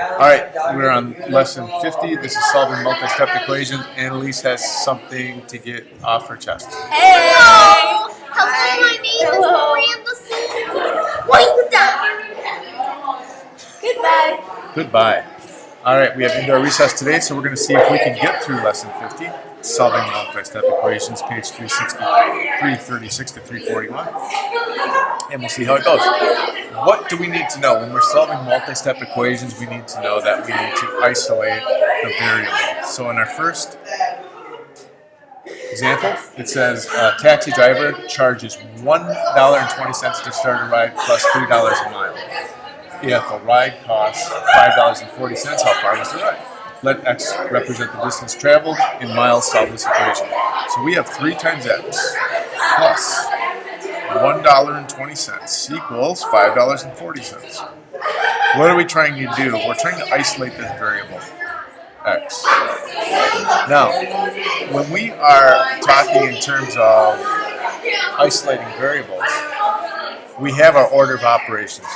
Alright, we're on lesson 50. This is solving multi-step equations. Annalise has something to get off her chest. Hey! Hello, my name is Miranda Goodbye. Goodbye. Alright, we have indoor recess today, so we're going to see if we can get through lesson 50. Solving multi-step equations, page 336 to 341. And we'll see how it goes. What do we need to know? When we're solving multi-step equations, we need to know that we need to isolate the variable. So in our first example, it says a taxi driver charges $1.20 to start a ride plus $3 a mile. If a ride costs $5.40, how far was the ride? Let x represent the distance traveled in miles. Solve this equation. So we have 3 times x plus $1.20 equals $5.40. What are we trying to do? We're trying to isolate this variable, x. Now, when we are talking in terms of isolating variables, we have our order of operations.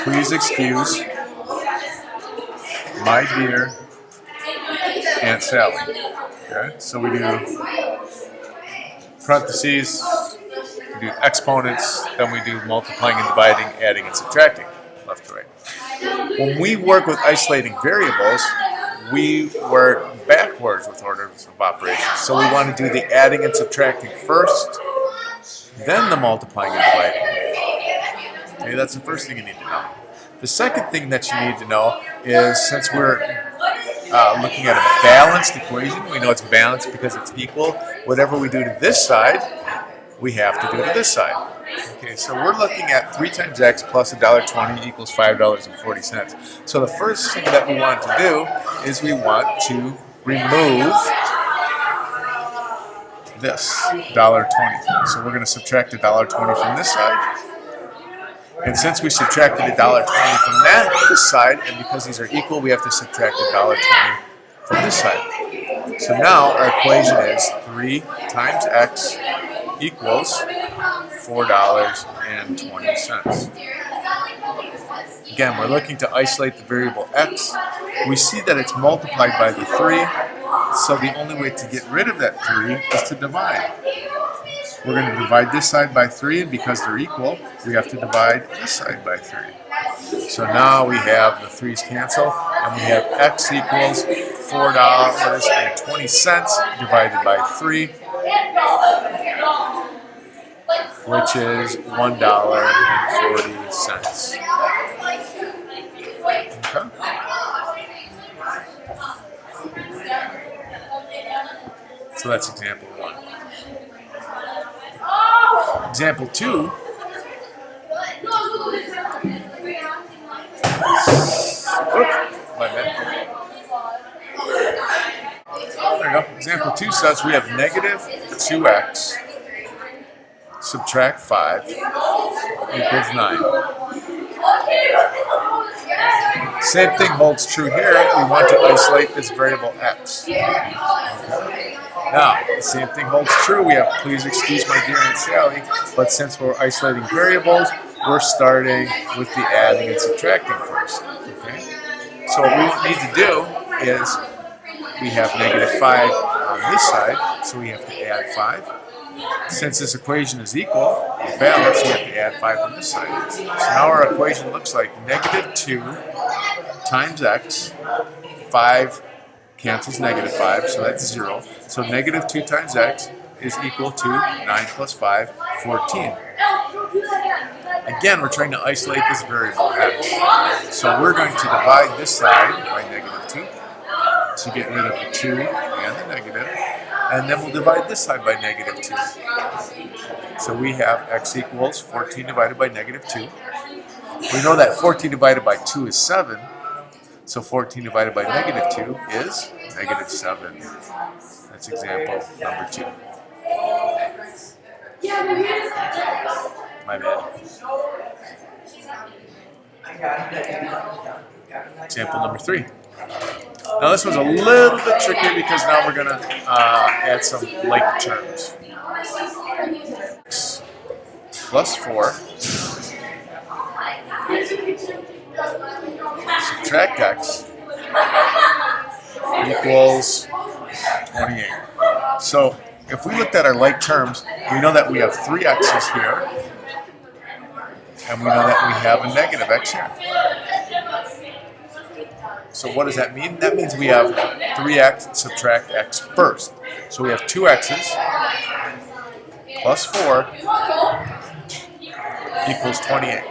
Please excuse my dear Aunt Sally. Okay, so we do parentheses, we do exponents, then we do multiplying and dividing, adding and subtracting, left to right. When we work with isolating variables, we work backwards with orders of operations. So we want to do the adding and subtracting first, then the multiplying and dividing. Okay, that's the first thing you need to know. The second thing that you need to know is, since we're looking at a balanced equation, we know it's balanced because it's equal. Whatever we do to this side, we have to do to this side. Okay, so we're looking at 3 times x plus $1.20 equals $5.40. So the first thing that we want to do is we want to remove this $1.20. So we're going to subtract $1.20 from this side. And since we subtracted $1.20 from this side, and because these are equal, we have to subtract $1.20 from this side. So now our equation is 3 times x equals $4.20. Again, we're looking to isolate the variable x. We see that it's multiplied by the 3, so the only way to get rid of that 3 is to divide. We're going to divide this side by 3, and because they're equal, we have to divide this side by 3. So now we have the 3's cancel, and we have x equals $4.20 divided by 3, which is $1.40. Okay. So that's example 1. Example 2. Oops, my bad. There we go. Example 2 says we have negative 2x subtract 5 equals 9. Same thing holds true here. We want to isolate this variable x. Now, the same thing holds true. We have, please excuse my dear Aunt Sally, but since we're isolating variables, we're starting with the adding and subtracting first. Okay? So what we need to do is, we have negative 5 on this side, so we have to add 5. Since this equation is equal, balanced, we have to add 5 on this side. So now our equation looks like negative 2 times x, 5 cancels negative 5, so that's 0. So negative 2 times x is equal to 9 plus 5, 14. Again, we're trying to isolate this variable x. So we're going to divide this side by negative 2 to get rid of the 2 and the negative. And then we'll divide this side by negative 2. So we have x equals 14 divided by negative 2. We know that 14 divided by 2 is 7. So 14 divided by negative 2 is negative 7. That's example number 2. My bad. Example number 3. Now this one's a little bit tricky because now we're going to add some like terms. X plus 4 subtract x equals 28. So if we looked at our like terms, we know that we have 3 x's here, and we know that we have a negative x here. So what does that mean? That means we have 3x subtract x first. So we have 2 x's plus 4 equals 28.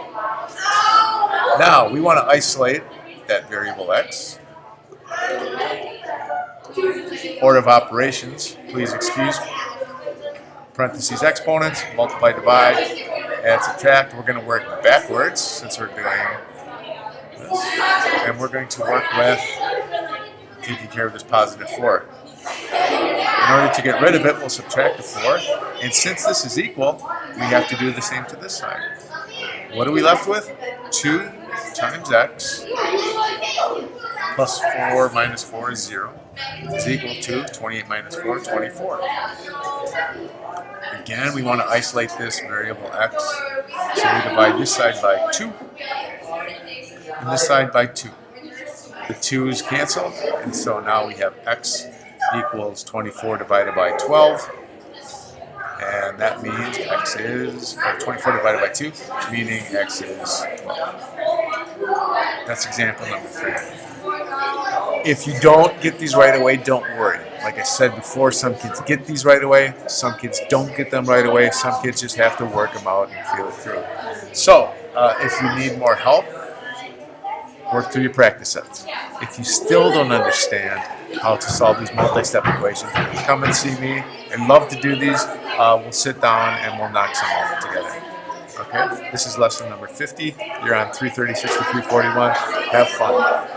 Now we want to isolate that variable x. Order of operations, please excuse, parentheses exponents, multiply, divide, add, subtract. We're going to work backwards since we're doing this. And we're going to work with taking care of this positive 4. In order to get rid of it, we'll subtract the 4. And since this is equal, we have to do the same to this side. What are we left with? 2 times x plus 4 minus 4 is 0. Is equal to 28 minus 4, 24. Again, we want to isolate this variable x. So we divide this side by 2 and this side by 2. The 2's cancel, and so now we have x equals 24 divided by 12. And that means x is 24 divided by 2, meaning x is 12. That's example number 3. If you don't get these right away, don't worry. Like I said before, some kids get these right away, some kids don't get them right away, some kids just have to work them out and feel it through. So, if you need more help, work through your practice sets. If you still don't understand how to solve these multi-step equations, come and see me. I'd love to do these. We'll sit down and we'll knock some out together. Okay? This is lesson number 50. You're on 336 to 341. Have fun.